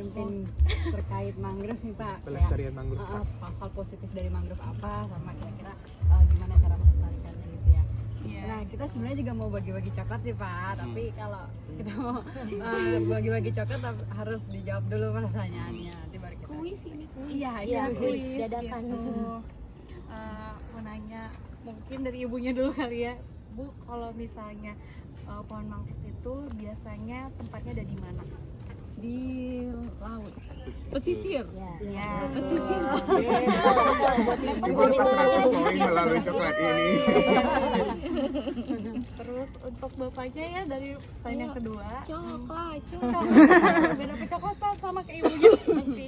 campaign terkait mangrove nih Pak. Pelestarian mangrove. Hal positif dari mangrove apa, sama kira-kira gimana cara melestarikannya gitu ya. Nah kita sebenarnya juga mau bagi-bagi coklat sih Pak, tapi kalau kita mau bagi-bagi coklat harus dijawab dulu pertanyaannya, nanti baru kita. Kuis ini kuis. Iya kuis dadakan. Mau nanya mungkin dari ibunya dulu kali ya, Bu, kalau misalnya pohon mangrove itu biasanya tempatnya ada di mana? Di laut. Pesisir. Ya. Pesisir. Ibu dapat 100 poin melalui coklat ini. Terus untuk bapaknya ya dari pertanyaan yang kedua. Coklat. Beda kecoklatan sama ke ibunya. Tapi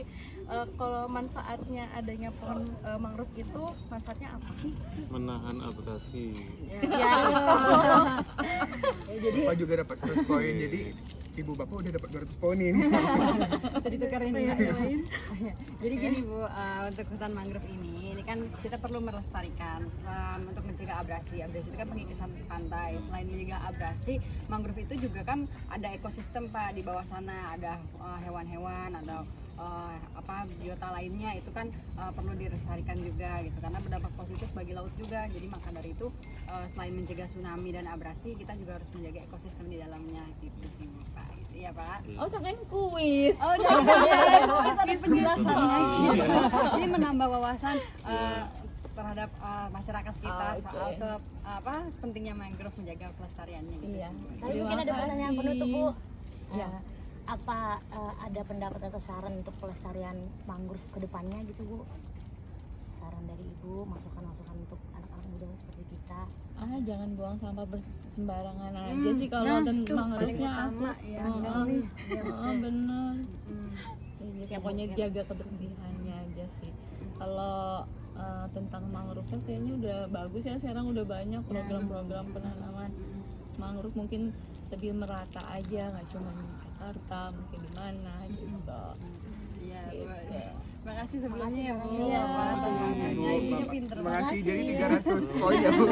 kalau manfaatnya adanya pohon mangrove itu manfaatnya apa? Menahan abrasi. Ya, Jadi Bapak juga dapat 100 poin. Jadi Ibu Bapak udah dapat 200 poin ini. jadi tukerin ya. Jadi gini Bu, untuk hutan mangrove ini kan kita perlu melestarikan untuk mencegah abrasi. Abrasi itu kan pengikisan pantai. Selain mencegah abrasi, mangrove itu juga kan ada ekosistem Pak di bawah sana, ada hewan-hewan, ada biota lainnya itu kan perlu dilestarikan juga gitu karena berdampak positif bagi laut juga. Jadi maka dari itu selain mencegah tsunami dan abrasi, kita juga harus menjaga ekosistem di dalamnya gitu sih Pak. Iya Pak. Oh, sangkain kuis. Oh udah, kuis ada penjelasannya. Jadi menambah wawasan terhadap masyarakat sekitar soal pentingnya mangrove, menjaga pelestariannya gitu. Iya. Tapi mungkin ada pertanyaan penutup Bu. Ya. Apa ada pendapat atau saran untuk pelestarian mangrove ke depannya gitu Bu? Saran dari Ibu, masukan-masukan untuk anak-anak muda seperti kita. Jangan buang sampah sembarangan aja sih kalau tentang mangrove-nya aku. Bener. Pokoknya jaga kebersihannya aja sih. Kalau tentang mangrove-nya kayaknya udah bagus ya, sekarang udah banyak program-program penanaman mangrove, mungkin lebih merata aja, nggak cuma di Jakarta, mungkin di mana gitu. Iya, Gitu. terima kasih sebelumnya ya Bu. Iya. Ibunya pinter Terima banget. kasih. Jadi 300 poin ya Bu.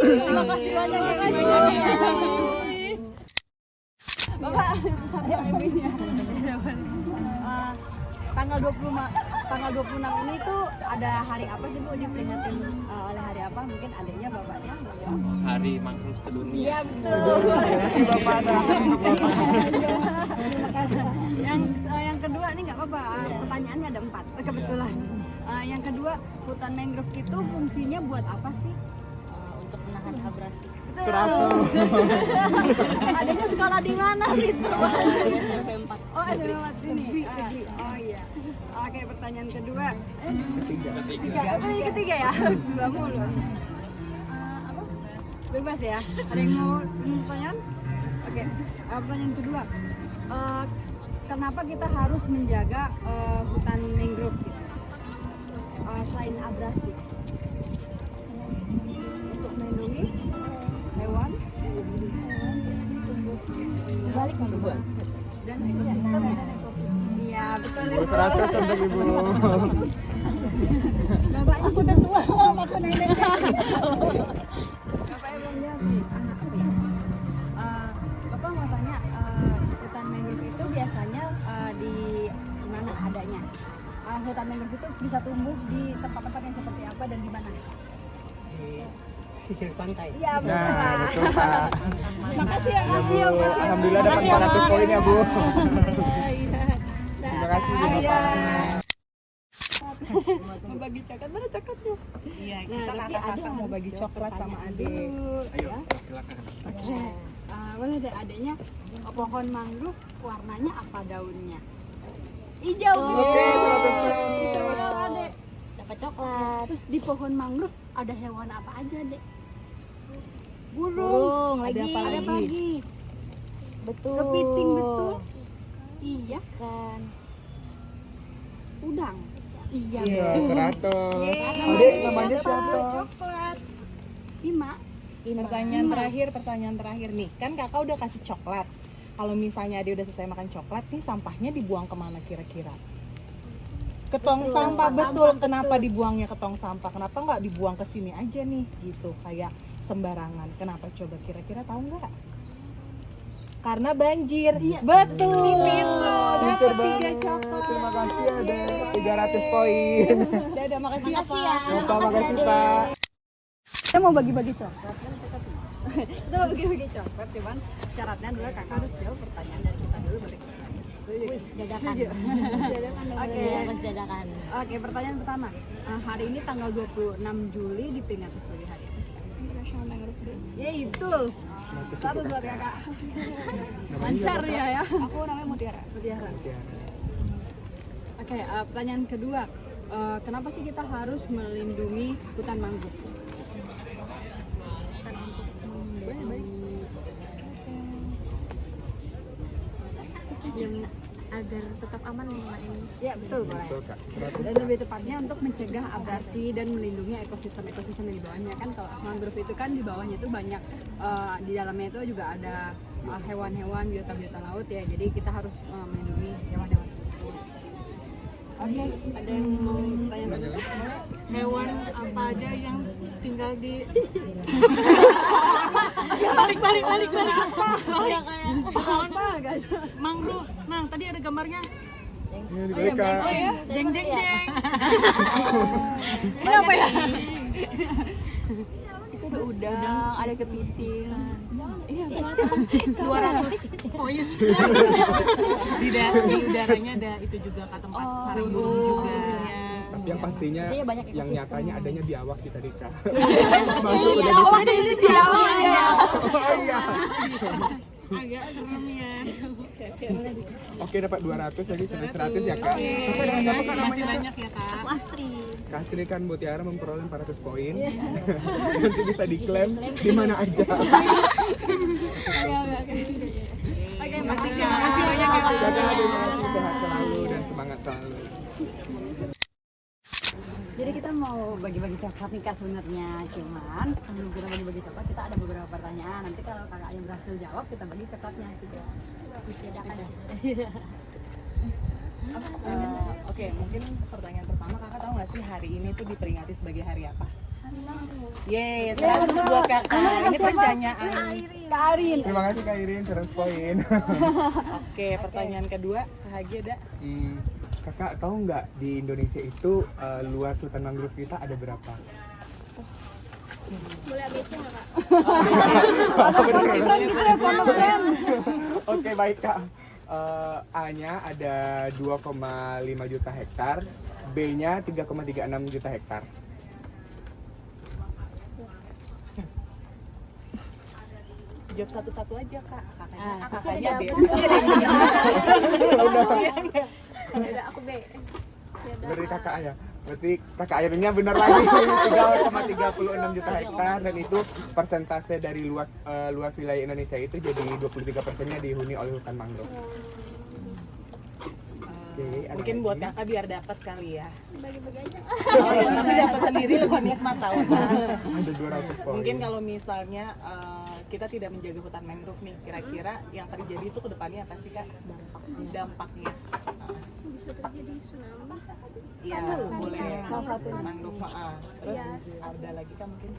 Terima kasih banyak ya Kak. Bapak, sampai ibunya. Tanggal 26 ini tuh ada hari apa sih Bu, diperingatin oleh hari apa? Mungkin adanya bapaknya mau jawab. Hari mangrove sedunia. Iya betul. Terima kasih Bapak. Terima kasih. Yang kedua nih nggak apa-apa. Pertanyaannya ada 4 kebetulan. Yang kedua, hutan mangrove itu fungsinya buat apa sih? Untuk menahan abrasi. Betul. Adanya sekolah di mana gitu? SMP 4. Oh SMP 4 sini. Oh iya. Oke, pertanyaan kedua. Ketiga ya. Dua mulu. Apa? Bebas ya. Ada yang mau pertanyaan? Oke. Pertanyaan kedua. Kenapa kita harus menjaga hutan mangrove gitu? Selain abrasi. Untuk melindungi hewan, Balik ke Bu. dan ekosistem ya. Iya betul. 100 untuk Ibu. Bapaknya udah tua, aku neneknya. Bapaknya belum jawab nih. Bapak mau tanya, hutan mangrove itu biasanya di mana adanya? Hutan mangrove itu bisa tumbuh di tempat-tempat yang seperti apa dan di mana? Sisir pantai. Iya betul. Nah, betul Pak. Makasih ya, makasih ya. Alhamdulillah dapat 400 poin ya Bu. Iya. Terima kasih Bu Bapak. Mau bagi coklat, mana coklatnya? Iya, Nah, kita tapi kakak-kakak ada mau bagi coklat sama adik. Ayo, silakan. Oke. Boleh deh adanya pohon mangrove warnanya apa daunnya? Hijau. Oke, 100 poin. Itu benar Adek. Dapat coklat. Terus di pohon mangrove ada hewan apa aja, Dek? Burung. Burung Ada lagi. apa Ada lagi? pagi. Betul. Kepiting betul. Iya, Kan. udang. Iya. Iya, 100. Yeay. Adik, namanya siapa? Coklat. 5. Pertanyaan terakhir nih. Kan kakak udah kasih coklat. Kalau misalnya dia udah selesai makan coklat nih, sampahnya dibuang kemana kira-kira? Ke tong sampah, betul. Kenapa dibuangnya ke tong sampah? Kenapa nggak dibuang ke sini aja nih gitu, kayak sembarangan? Kenapa coba, kira-kira tahu nggak? Karena banjir. Betul. Dapat 3 coklat. Terima kasih ada 300 poin. Dadah, makasih ya, Makasih Pak. ya. Bapak makasih Pak. Kita mau bagi-bagi coklat kan kita mau bagi-bagi coklat, cuman syaratnya adalah kakak harus jawab pertanyaan dari kita dulu baru kita tanya. Wis dadakan. Oke. Wis dadakan. Oke, pertanyaan pertama. Hari ini tanggal 26 Juli diperingati sebagai hari apa sih, Kak? International Mangrove Day. Yeay, betul. 100 buat kakak. Lancar ya. Aku namanya Mutiara. Mutiara. Oke, pertanyaan kedua. Kenapa sih kita harus melindungi hutan mangrove? Yang agar tetap aman lingkungan ini. Ya, betul, boleh. Betul Kak. Dan lebih tepatnya untuk mencegah abrasi dan melindungi ekosistem-ekosistem yang di bawahnya. Kan kalau mangrove itu kan di bawahnya itu banyak, di dalamnya itu juga ada hewan-hewan, biota-biota laut ya. Jadi kita harus melindungi hewan-hewan tersebut. Oke, ada yang mau bertanya? Hewan apa aja yang tinggal di balik. Apa guys? mangrove. Nah, tadi ada gambarnya. Ini dibalik Kak. Jeng. Ini apa ya? Itu ada udang, ada kepiting. Iya, 200 poin. Di udaranya ada itu juga Kak, tempat sarang burung juga. Tapi yang pastinya Artinya banyak yang ekosistem. nyatanya adanya biawak sih tadi Kak. Oh iya. Agak serem ya. Oke dapat 200 lagi sampai 100 ya Kak. Kakak dengan siapa Kak namanya? Banyak ya, Kak. Aku Astri. Kak Astri kan Mutiara memperoleh 400 poin. Nanti bisa diklaim di mana aja. Oke, Terima kasih banyak ya. Kakak terima kasih, sehat selalu dan semangat selalu. Jadi kita mau bagi-bagi coklat nih Kak sebenarnya, cuman sebelum kita bagi-bagi coklat kita ada beberapa pertanyaan. Nanti kalau kakak yang berhasil jawab kita bagi coklatnya juga. Wis dadakan sih. Oke, mungkin pertanyaan pertama Kakak tahu nggak sih hari ini tuh diperingati sebagai hari apa? Yeay, 100 buat Kakak. Ini pertanyaan. Kak Arin. Terima kasih Kak Irin 100 poin. Oke, pertanyaan kedua, Kak Hagi ada? Kakak tahu nggak di Indonesia itu luas hutan mangrove kita ada berapa? Boleh ABC nggak Kak? Oke baik Kak. A-nya ada 2,5 juta hektar, B-nya 3,36 juta hektar. Jawab satu-satu aja Kak. Kakaknya, Pasti kakaknya ada B. Yaudah aku B. Dari kakak ya. Berarti kakak airnya benar lagi 3,36 juta hektar dan itu persentase dari luas wilayah Indonesia itu jadi 23%-nya dihuni oleh hutan mangrove. Oke, ada Mungkin lagi? buat Kakak biar dapat kali ya. Bagi-bagi aja. Tapi dapat sendiri lebih nikmat tahu Kak. Ada 200 poin. Mungkin kalau misalnya kita tidak menjaga hutan mangrove nih, kira-kira yang terjadi itu ke depannya apa sih Kak? Dampaknya. Bisa terjadi tsunami. Iya, boleh. Salah satu. Mangrove. Terus ada lagi Kak mungkin?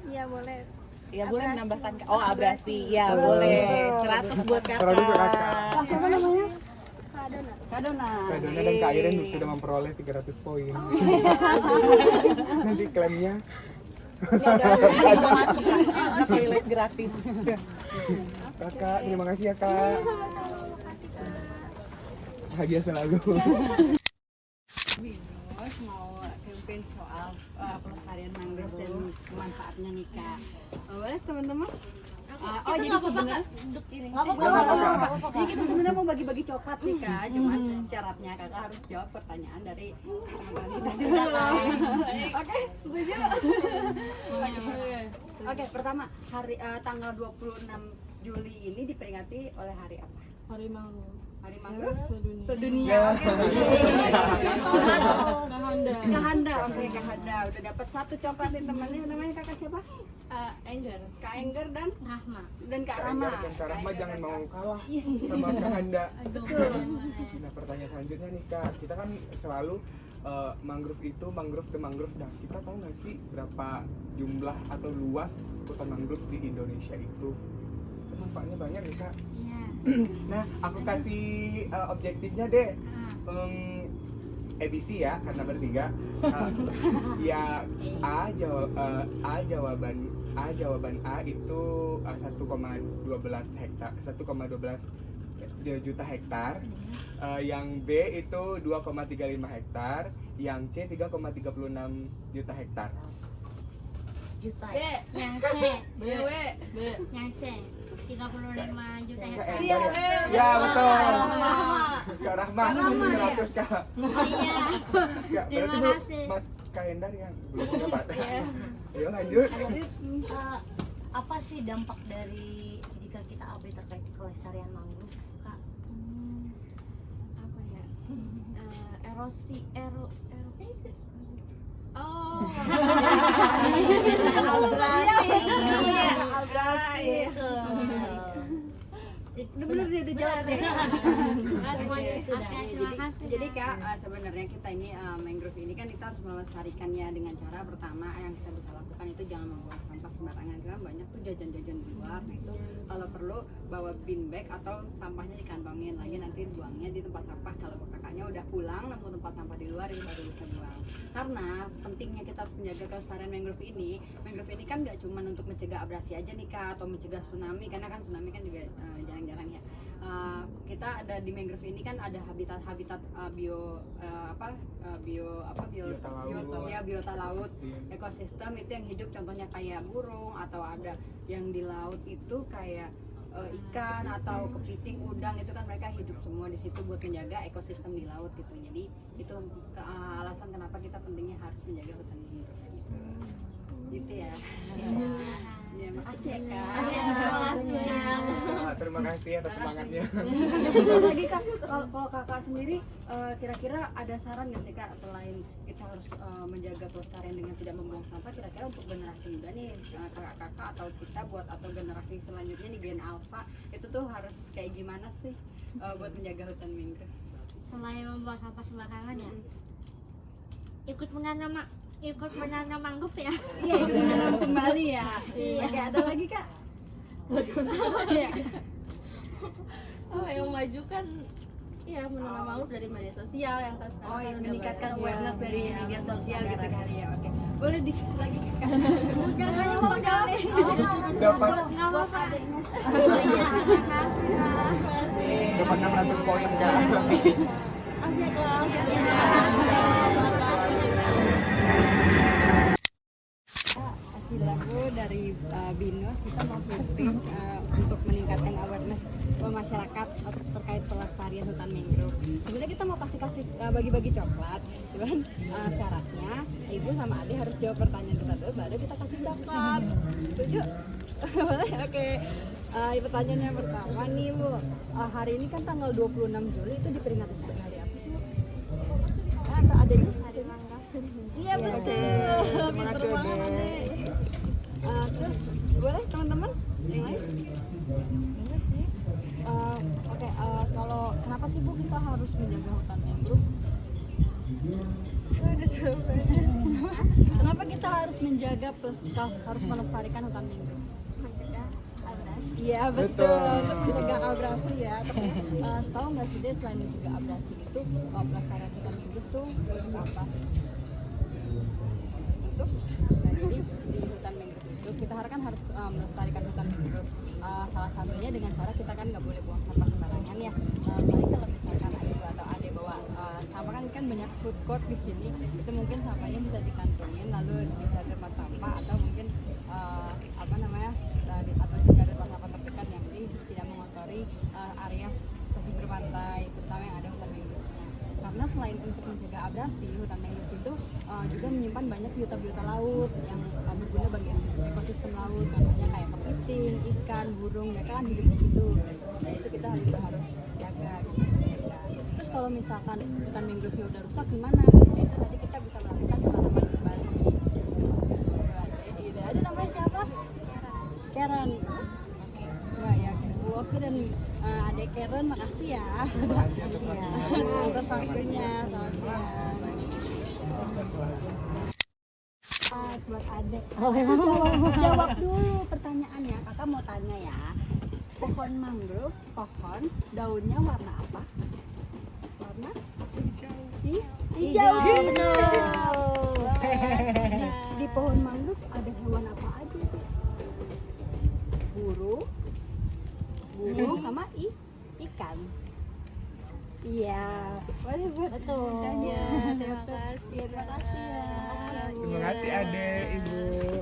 Iya boleh. Iya boleh Abrasi. menambahkan Kak. Oh abrasi, ya boleh. 100 buat Kakak. 100 buat Kakak. Siapa namanya? Kak Dona. Kak Dona. Kak Dona dan Kak Iren sudah memperoleh 300 poin. Nanti klaimnya Toilet gratis. Kakak, terima kasih ya Kak. Bahagia selalu. Bos mau campaign soal pelestarian mangrove dan manfaatnya nih Kak. Boleh teman-teman? Oh jadi sebenarnya ini jadi kita sebenarnya mau bagi-bagi coklat sih Kak, cuman syaratnya Kakak harus jawab pertanyaan dari teman-teman kita juga. Oke, setuju? Oke, pertama hari tanggal 26 Juli ini diperingati oleh hari apa? Hari mangrove. Hari mangrove Sedunia. sedunia. Kahanda. Kahanda, oke Kahanda udah dapat satu coklat nih temannya, namanya kakak siapa? Enggar. Kak Engger dan Rahma. Kak Kak Rama. Enggar dan Kak Rahma jangan mau kalah Iya. sama Kak Handa. Betul. Nah pertanyaan selanjutnya nih Kak, kita kan selalu mangrove itu mangrove the mangrove. Nah kita tahu nggak sih berapa jumlah atau luas hutan mangrove di Indonesia itu? manfaatnya banyak nih kak. Iya. Nah aku kasih objektifnya deh. ABC ya karena bertiga. Ya jawaban A itu 1,12 juta hektar. Yang B itu 2,35 hektar, yang C 3,36 juta hektar. Juta. B. Yang C. B. Yang C. 35 juta Kak hektar. Endar ya? Ya betul. Rahma. Kak Rahma 100 kak. Iya. Kak, Terima berarti kasih. Mas Kak Endar yang belum dapat. Ayo lanjut. Apa sih dampak dari jika kita AB terkait kelestarian mangrove, Kak? Apa ya? Erosi Oh. Abrasi. Bener-bener dia udah jawab deh. Semuanya sudah. Jadi kak sebenarnya kita ini mangrove ini kan kita harus melestarikannya dengan cara pertama yang kita bisa lakukan itu jangan membuang sampah sembarangan karena banyak tuh jajan-jajan di luar itu kalau perlu bawa bin bag atau sampahnya dikantongin lagi nanti buangnya di tempat sampah kalau kakaknya udah pulang nemu tempat sampah di luar ini baru bisa buang karena pentingnya kita harus menjaga kelestarian mangrove ini kan nggak cuma untuk mencegah abrasi aja nih kak atau mencegah tsunami karena kan tsunami kan juga jarang-jarang ya. Kita ada di mangrove ini kan ada habitat biota laut ekosistem itu yang hidup contohnya kayak burung atau ada yang di laut itu kayak ikan atau kepiting udang itu kan mereka hidup semua di situ buat menjaga ekosistem di laut gitu jadi itu alasan kenapa kita pentingnya harus menjaga hutan mangrove gitu ya. Ya, makasih ya kak. Terima kasih atas semangatnya. Lagi kak, kalau kakak sendiri kira-kira ada saran nggak sih kak selain kita harus menjaga kelestarian dengan tidak membuang sampah, kira-kira untuk generasi muda nih kakak-kakak atau kita atau generasi selanjutnya di Gen Alpha itu tuh harus kayak gimana sih buat menjaga hutan mangrove? Selain membuang sampah sembarangan ya, ikut menanam mangrove ya. Iya, itu menanam kembali ya. Iya. Oke, ada lagi kak? Yang maju kan ya menanam mangrove dari media sosial yang kan sekarang Oh, yang udah meningkatkan banyak. awareness dari Iya, media betul, sosial gitu kesadaran. kali ya. Oke, boleh dikit lagi kak. Jangan mau jawab. Dapat Nggak apa-apa. dapat 600 poin kak. Makasih ya kelas. Kasih lagu dari Binus kita mau tips untuk meningkatkan awareness masyarakat terkait pelestarian hutan mangrove. Sebenarnya kita mau kasih bagi-bagi coklat, cuman syaratnya ibu sama adik harus jawab pertanyaan kita dulu, baru kita kasih coklat. Setuju? Boleh? Oke. Pertanyaan yang pertama nih bu, hari ini kan tanggal 26 Juli itu diperingati sebagai hari apa sih bu? Atau ada yang Hari Manggasem. Iya betul, pinter banget adek. Terus boleh teman-teman yang lain? Oke, kalau kenapa sih bu kita harus menjaga hutan mangrove? Ada jawabannya. Kenapa kita harus menjaga harus melestarikan hutan mangrove? Mencegah abrasi. Iya betul, untuk mencegah abrasi ya. Tapi tahu nggak sih deh selain mencegah abrasi itu pelestarian hutan mangrove tuh untuk apa? Untuk nah jadi di hutan mangrove itu kita kan harus melestarikan hutan mangrove. Salah satunya dengan cara kita kan nggak boleh buang sampah sembarangan ya. Apalagi kalau misalkan ibu atau adik bawa sampah kan banyak food court di sini, itu mungkin sampahnya bisa dikantongin lalu di tempat sampah atau mungkin atau juga ada tempat terdekat yang penting tidak mengotori area pesisir pantai terutama yang ada hutan mangrove-nya. Karena selain untuk mencegah abrasi, hutan mangrove itu juga menyimpan banyak biota-biota laut yang berguna bagi ekosistem laut, contohnya kayak kepiting, ikan, burung, mereka kan hidup di situ. Nah itu kita harus jaga gitu. Terus kalau misalkan hutan mangrove-nya udah rusak gimana? Ya itu nanti kita bisa melakukan penanaman kembali. Jadi ada namanya siapa? Karen. Wah ya, Bu Oki dan adek Karen makasih ya. Atas waktunya, selamat siang. Buat adek. Jawab dulu pertanyaannya. Kakak mau tanya ya. pohon mangrove, pohon daunnya warna apa? Warna hijau. Di pohon mangrove ada hewan apa aja tuh? Burung sama ikan. Iya, boleh buat Betul. tanya. Terima kasih. Terima kasih ya. Terima kasih Ade, Ibu.